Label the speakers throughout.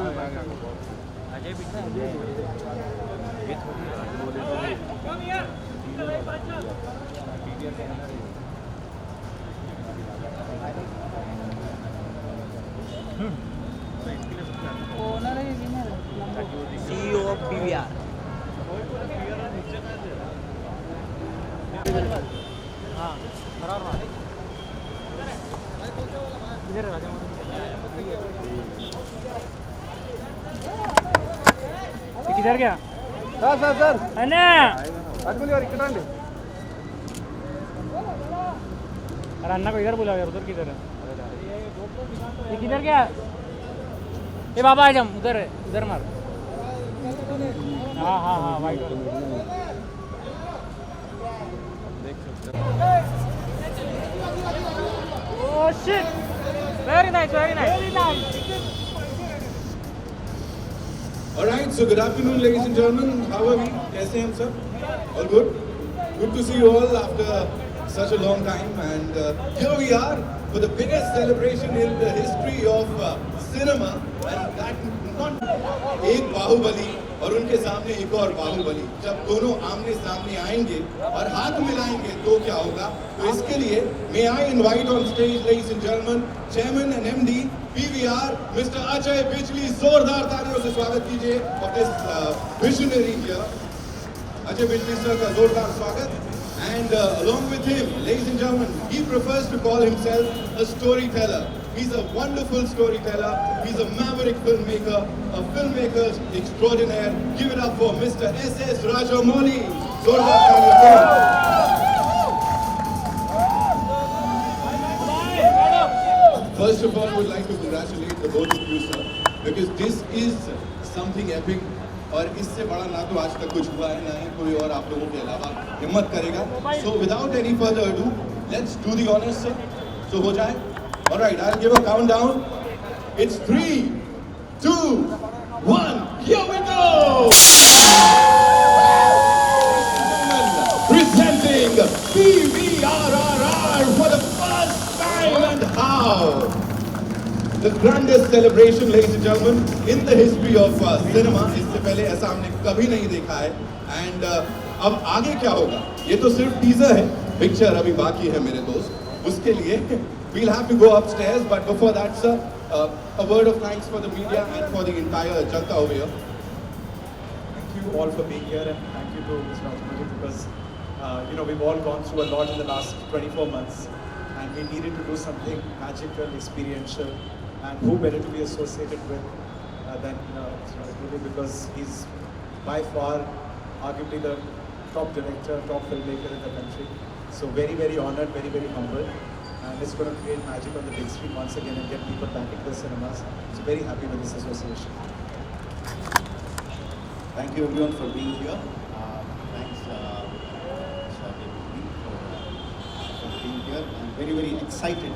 Speaker 1: अजय बिट्टा ये थोड़ी
Speaker 2: CEO of PVR. हाँ फरार मार इधर राजा किधर गया
Speaker 3: सर
Speaker 2: अन्ना
Speaker 3: अजमल यार इकट्ठा अंडे
Speaker 2: अरे अन्ना को इधर बुलाओ यार उधर किधर है ये किधर गया ये बाबा आजम उधर है उधर मार हाँ हाँ हाँ वाइट वाला Oh shit! Very nice, very nice. Very nice.
Speaker 4: All right, so good afternoon, ladies and gentlemen. How are we? कैसे हैं हम सब? All good? Good to see you all after such a long time. And here we are for the biggest celebration in the history of cinema. And that not एक बाहुबली और उनके सामने एक और बाहुबली. जब दोनों आमने सामने आएंगे और हाथ मिलाएंगे तो क्या होगा? तो इसके लिए may I invite on stage, ladies and gentlemen, Chairman and MD PVR, Mr. Ajay Bijli. जोरदार तालियों से स्वागत कीजिए of this visionary here. Ajay Bijli sir का जोरदार स्वागत. And along with him, ladies and gentlemen, he prefers to call himself a storyteller. He's a wonderful storyteller. He's a maverick filmmaker, a filmmaker extraordinaire. Give it up for Mr. S.S. Rajamouli. जोरदार तालियां. First of all, I would like to congratulate the both of you, sir, because this is something epic. और इससे बड़ा ना तो आज तक कुछ हुआ है, ना ही कोई और आप लोगों के अलावा हिम्मत करेगा. So without any further ado, let's do the honors, sir. So हो जाए. All right, I'll give a countdown. It's 3, 2, 1. Here we go. Presenting PVRRR for the first time and how. The grandest celebration, ladies and gentlemen, in the history of cinema. इससे पहले ऐसा हमने कभी नहीं देखा है. And अब आगे क्या होगा? ये तो सिर्फ टीजर है. पिक्चर अभी बाकी है मेरे दोस्त. उसके लिए we'll have to go upstairs. But before that, sir, a word of thanks for the media and for the entire Janta over here.
Speaker 5: Thank you all for being here, and thank you to Mr. Rajamouli because we've all gone through a lot in the last 24 months, and we needed to do something magical, experiential. And who better to be associated with than Rajamouli, because he's by far arguably the top director, top filmmaker in the country. So very, very honored, very, very humbled. And it's going to create magic on the big screen once again and get people back into the cinemas. So very happy with this association.
Speaker 6: Thank you everyone for being here. Thanks for being here. I'm very, very excited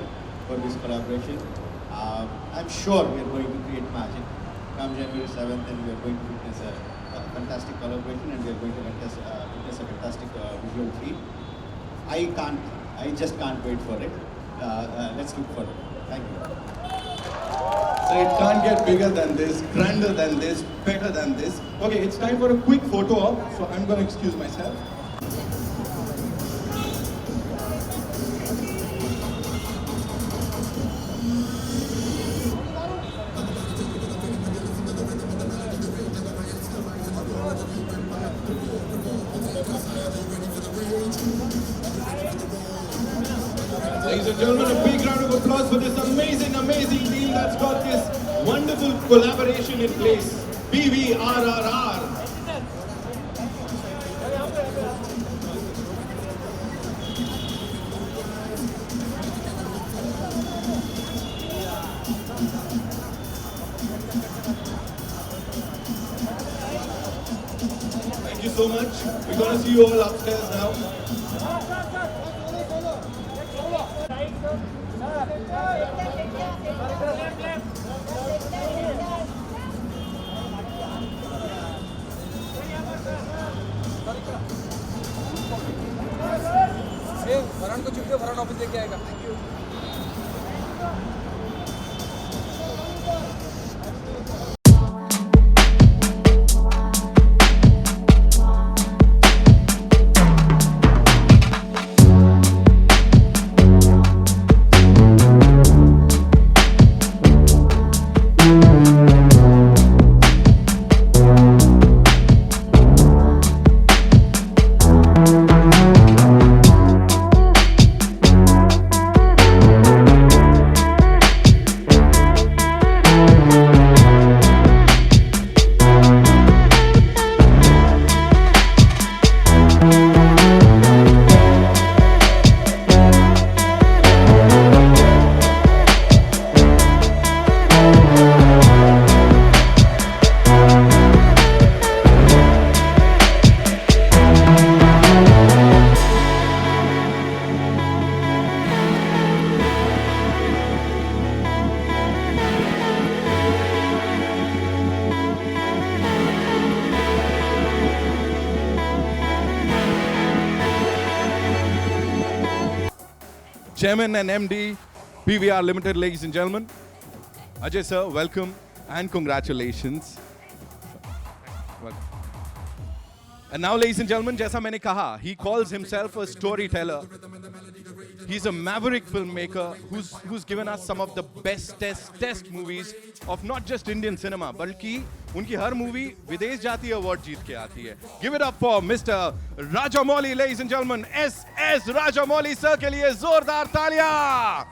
Speaker 6: for this collaboration. I'm sure we are going to create magic. Come January 7th, and we are going to witness a fantastic collaboration, and we are going to witness a fantastic visual treat. I just can't wait for it. Let's look for it. Thank you.
Speaker 4: So it can't get bigger than this, grander than this, better than this. Okay, it's time for a quick photo op. So I'm going to excuse myself. Ladies and gentlemen, a big round of applause for this amazing, amazing team that's got this wonderful collaboration in place. PVRRR. Thank you so much. We're going to see you all upstairs now.
Speaker 3: Farhan को चुप के Farhan office लेके आएगा. Thank you.
Speaker 4: Chairman and MD, PVR Limited, ladies and gentlemen. Ajay sir, welcome and congratulations. Welcome. And now, ladies and gentlemen, jaisa maine kaha, he calls himself a storyteller. He's a maverick filmmaker who's given us some of the best test movies of not just Indian cinema, बल्कि उनकी हर movie विदेश जाती है, award जीत के आती है. Give it up for Mr. Rajamouli, ladies and gentlemen. S.S. Rajamouli sir के लिए जोरदार तालियां.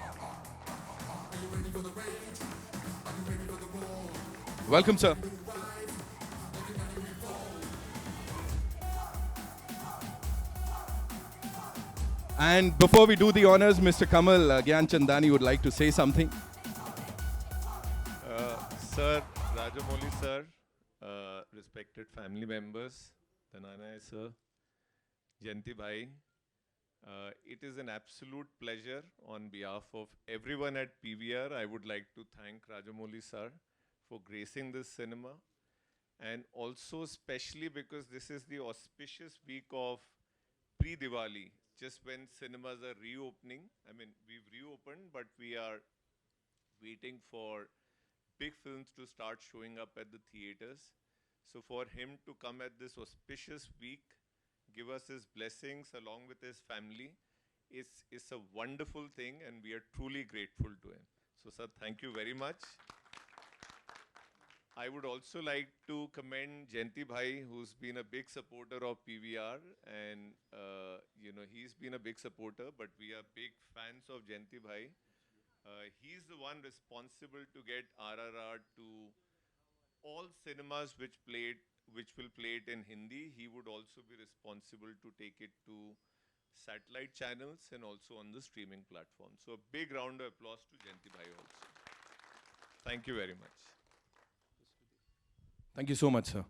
Speaker 4: Welcome, sir. And before we do the honors, Mr. Kamal Gyan Chandani would like to say something.
Speaker 7: Sir, Rajamouli sir, respected family members, Tanana sir, Jayanti bhai, it is an absolute pleasure on behalf of everyone at PVR. I would like to thank Rajamouli sir for gracing this cinema, and also especially because this is the auspicious week of pre-Diwali, just when cinemas are reopening. I mean, we've reopened, but we are waiting for big films to start showing up at the theaters. So for him to come at this auspicious week, give us his blessings along with his family, is a wonderful thing, and we are truly grateful to him. So sir, thank you very much. I would also like to commend Jayanti bhai, who's been a big supporter of PVR, and he's been a big supporter, but we are big fans of Jayanti bhai. He's the one responsible to get RRR to all cinemas which will play it in Hindi. He would also be responsible to take it to satellite channels and also on the streaming platform. So a big round of applause to Jayanti bhai also. Thank you very much.
Speaker 4: Thank you so much, sir.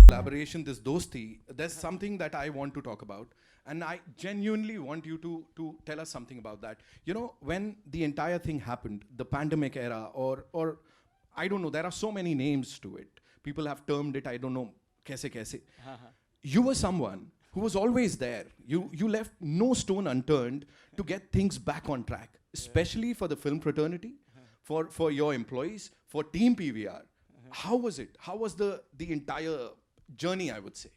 Speaker 4: Collaboration, this dosti, there's something that I want to talk about, and I genuinely want you to tell us something about that. You know, when the entire thing happened, the pandemic era, or I don't know, there are so many names to it. People have termed it, I don't know, kaise. You were someone who was always there. You left no stone unturned to get things back on track, especially for the film fraternity, for your employees, for Team PVR. How was it? How was the entire journey, I would say?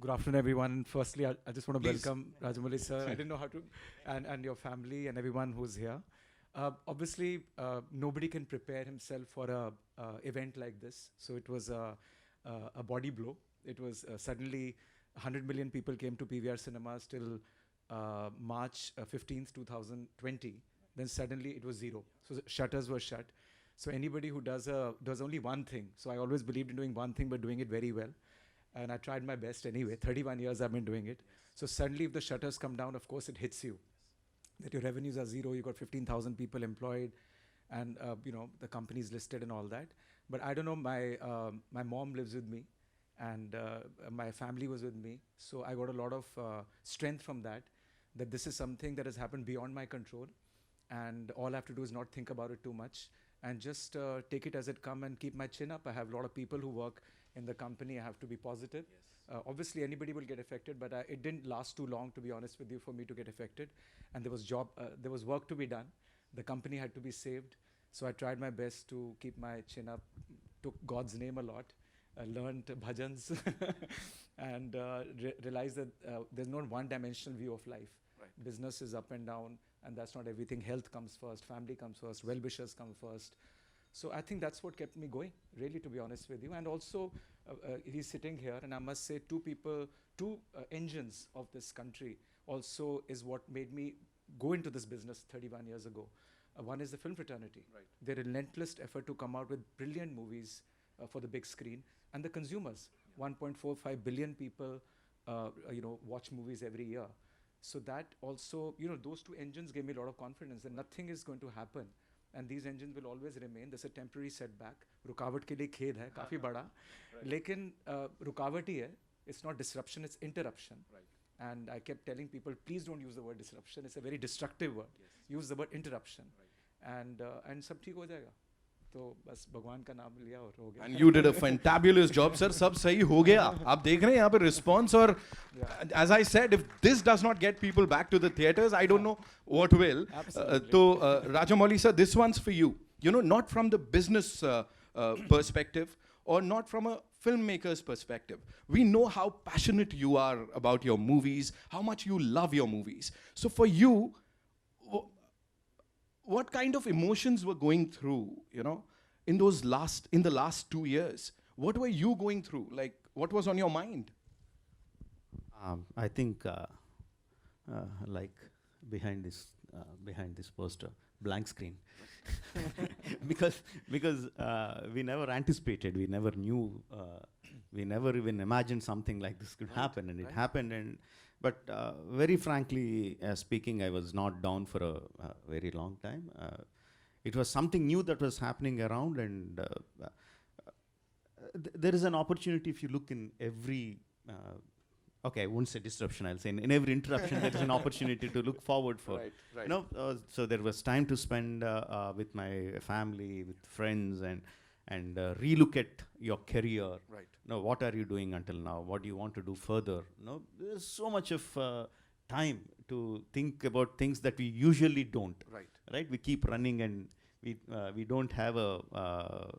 Speaker 1: Good afternoon, everyone. Firstly, I just want to
Speaker 4: Please.
Speaker 1: welcome Rajamouli sir. I didn't know how to, and your family and everyone who's here. Obviously, nobody can prepare himself for a event like this. So it was a body blow. It was suddenly 100 million people came to PVR cinemas till March 15th, 2020. Then suddenly it was zero. So the shutters were shut. So anybody who does only one thing. So I always believed in doing one thing, but doing it very well. And I tried my best anyway. 31 years I've been doing it. So suddenly if the shutters come down, of course it hits you. That your revenues are zero, you got 15,000 people employed, and the company's listed and all that. But I don't know, my mom lives with me, and my family was with me. So I got a lot of strength from that this is something that has happened beyond my control. And all I have to do is not think about it too much and just take it as it come and keep my chin up. I have a lot of people who work in the company. I have to be positive. Yes. Obviously, anybody will get affected, but it didn't last too long, to be honest with you, for me to get affected. And there was work to be done. The company had to be saved. So I tried my best to keep my chin up, took God's name a lot, learned bhajans, and realized that there's not one-dimensional view of life. Right. Business is up and down, and that's not everything. Health comes first, family comes first, well-wishers come first. So I think that's what kept me going, really, to be honest with you. And also, he's sitting here, and I must say two engines of this country also is what made me go into this business 31 years ago. One is the film fraternity. Their relentless effort to come out with brilliant movies for the big screen, and the consumers. 1.45 billion people, watch movies every year. So that also, those two engines gave me a lot of confidence that nothing is going to happen, and these engines will always remain. There's a temporary setback. रुकावट के लिए खेद है काफी बड़ा, लेकिन रुकावट ही है. It's not disruption, it's interruption. And I kept telling people, please don't use the word disruption. It's a very destructive word. Use the word interruption. And सब ठीक हो जाएगा. तो बस भगवान का नाम लिया और हो गया.
Speaker 8: And you did a fantabulous job, sir. सब सही हो गया. आप देख रहे हैं यहाँ पे response और as I said, if this does not get people back to the theaters, I don't know what will. So Rajamouli sir, this one's for you. Not from the business perspective or not from a filmmaker's perspective. We know how passionate you are about your movies, how much you love your movies. So for you, what kind of emotions were going through, in the last 2 years? What were you going through? Like, what was on your mind?
Speaker 6: I think, like behind this poster, blank screen, because we never anticipated, we never knew, we never even imagined something like this could happen, and it happened. But very frankly speaking, I was not down for a very long time. It was something new that was happening around, and there is an opportunity if you look in every, okay, I won't say disruption, I'll say in every interruption there is an opportunity to look forward for. So there was time to spend with my family, with friends, and relook at your career. What are you doing until now? What do you want to do further? There's so much of time to think about things that we usually don't. Right? We keep running, and we don't have a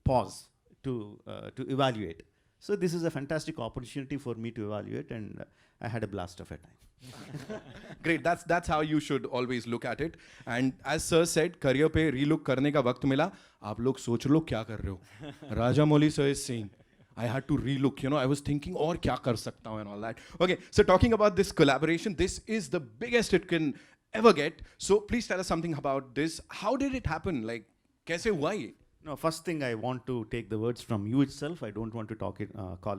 Speaker 6: pause to evaluate. So this is a fantastic opportunity for me to evaluate, and I had a blast of a time.
Speaker 8: Great, that's how you should always look at it. And as sir said, career पे relook करने का वक्त मिला. आप लोग सोच लो क्या कर रहे हो. Rajamouli sir is saying, I had to relook. I was thinking और क्या कर सकता हूँ and all that. Okay, so talking about this collaboration, this is the biggest it can ever get. So please tell us something about this. How did it happen? Like, कैसे हुआ ये?
Speaker 6: No, first thing I want to take the words from you itself. I don't want to call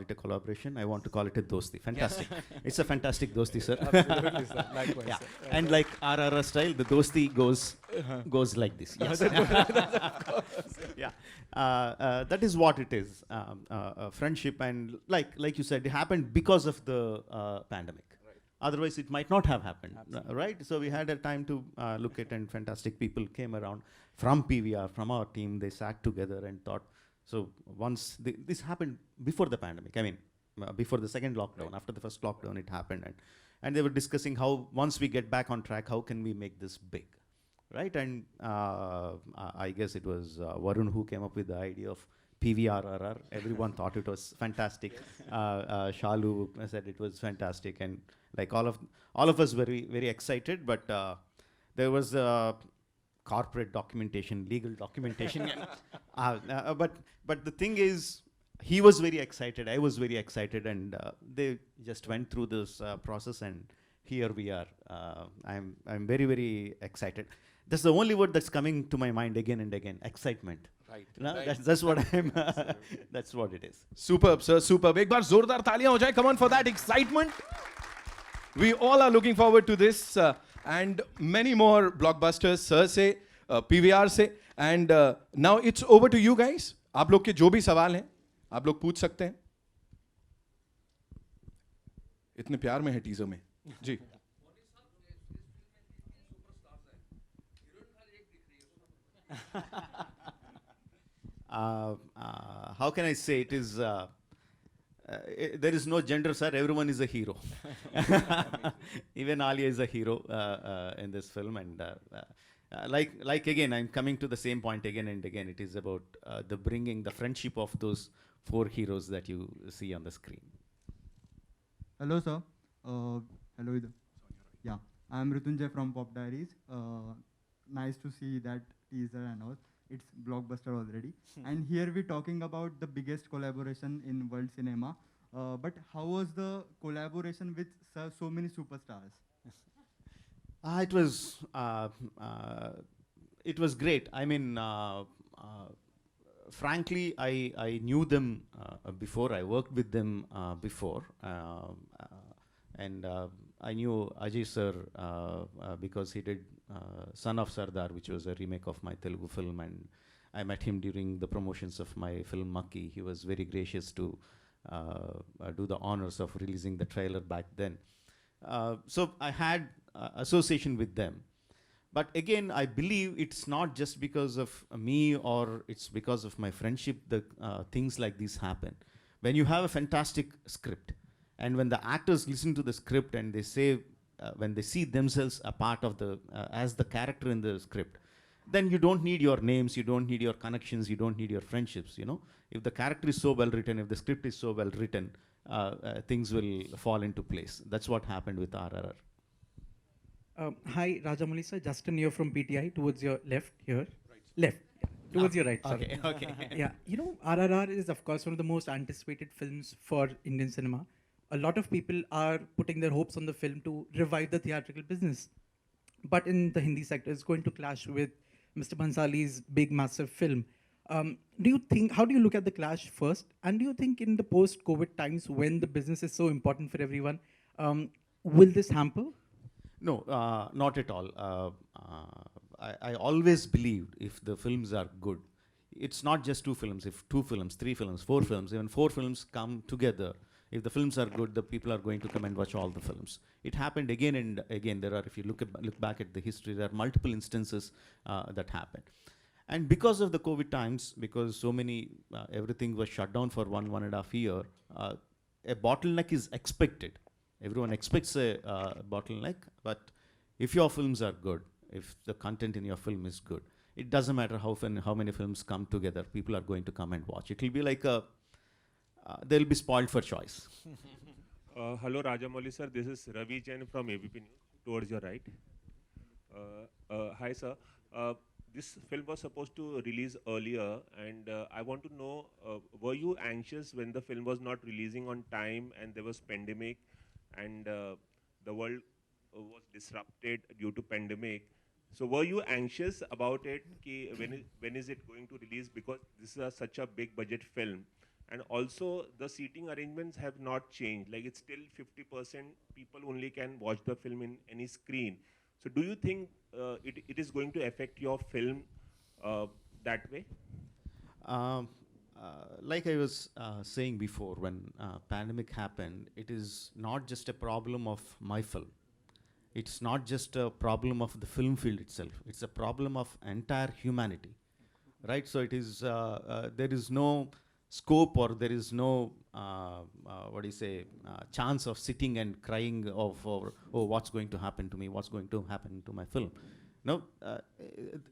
Speaker 6: it a collaboration. I want to call it a dosti. Fantastic. It's a fantastic dosti, sir.
Speaker 1: Absolutely, sir. Likewise,
Speaker 6: yeah.
Speaker 1: sir.
Speaker 6: And like RRR style, the dosti goes like this. Yes. Yeah. That is what it is. Friendship, and like you said, it happened because of the pandemic. Otherwise, it might not have happened, right? So we had a time to look at, and fantastic people came around from PVR, from our team. They sat together and thought. So once this happened before the pandemic, I mean, before the second lockdown, after the first lockdown, it happened, and they were discussing how once we get back on track, how can we make this big, right? And I guess it was Varun who came up with the idea of PVRRR. Everyone thought it was fantastic. Shalu said it was fantastic, and like all of us very, very excited. But there was corporate documentation, legal documentation. But the thing is, he was very excited. I was very excited, and they just went through this process, and here we are. I'm very, very excited. That's the only word that's coming to my mind again and again. Excitement.
Speaker 8: Right.
Speaker 6: That's what I'm. That's what it is.
Speaker 8: Superb, sir. Superb. एक बार जोरदार तालियां हो जाए. Come on for that excitement. We all are looking forward to this and many more blockbusters, sir से, PVR से. And now it's over to you guys. आप लोग के जो भी सवाल हैं, आप लोग पूछ सकते हैं. इतने प्यार में है टीजर में. जी.
Speaker 6: How can I say it is? There is no gender, sir. Everyone is a hero. Even Alia is a hero in this film, and like again, I'm coming to the same point again and again. It is about the bringing the friendship of those 4 heroes that you see on the screen.
Speaker 9: Hello, sir. Hello. Yeah, I'm Ritunjay from Pop Diaries. Nice to see that teaser and all. It's blockbuster already. And here we're talking about the biggest collaboration in world cinema. But how was the collaboration with so many superstars?
Speaker 6: It was it was great. I mean, frankly, I knew them before. I worked with them before, and I knew Ajay sir because he did Son of Sardar, which was a remake of my Telugu film, and I met him during the promotions of my film Makki. He was very gracious to do the honors of releasing the trailer back then. So I had association with them. But again, I believe it's not just because of me or it's because of my friendship that things like this happen. When you have a fantastic script, and when the actors listen to the script and they say, when they see themselves a part of the, as the character in the script, then you don't need your names, you don't need your connections, you don't need your friendships, you know. If the character is so well written, if the script is so well written, things will fall into place. That's what happened with RRR.
Speaker 10: Hi, Rajamouli sir. Justin here from PTI, towards your left here. Left. Towards your right, sorry.
Speaker 6: Okay.
Speaker 10: Yeah, you know, RRR is of course one of the most anticipated films for Indian cinema. A lot of people are putting their hopes on the film to revive the theatrical business. But in the Hindi sector, it's going to clash with Mr. Bhansali's big, massive film. Do you think, how do you look at the clash first? And do you think in the post-COVID times when the business is so important for everyone, will this hamper?
Speaker 6: No, not at all. I always believed if the films are good, it's not just two films. If 2 films, 3 films, 4 films, even 4 films come together, if the films are good, the people are going to come and watch all the films. It happened again and again. There are, if you look back at the history, there are multiple instances that happened. And because of the COVID times, because so many, everything was shut down for 1.5 year, a bottleneck is expected. Everyone expects a bottleneck, but if your films are good, if the content in your film is good, it doesn't matter how many films come together, people are going to come and watch. It will be like they'll be spoiled for choice.
Speaker 11: Hello Rajamouli sir, this is Ravi Jain from ABP News, towards your right. Hi sir, this film was supposed to release earlier, and I want to know, were you anxious when the film was not releasing on time and there was pandemic and the world was disrupted due to pandemic? So were you anxious about it, ki when is it going to release, because this is such a big budget film? And also the seating arrangements have not changed, like it's still 50% people only can watch the film in any screen. So do you think it is going to affect your film that way?
Speaker 6: Like I was saying before, when pandemic happened, it is not just a problem of my film. It's not just a problem of the film field itself. It's a problem of entire humanity, right? So it is, there is no scope or there is no, chance of sitting and crying of, oh, what's going to happen to me? What's going to happen to my film? No,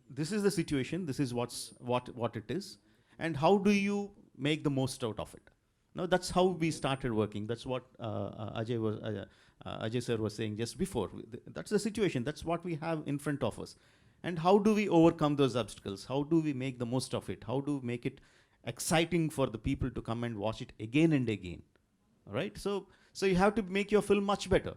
Speaker 6: this is the situation. This is what it is. And how do you make the most out of it? No, that's how we started working. That's what Ajay sir was saying just before. That's the situation. That's what we have in front of us. And how do we overcome those obstacles? How do we make the most of it? How do we make it exciting for the people to come and watch it again and again? All right? So you have to make your film much better.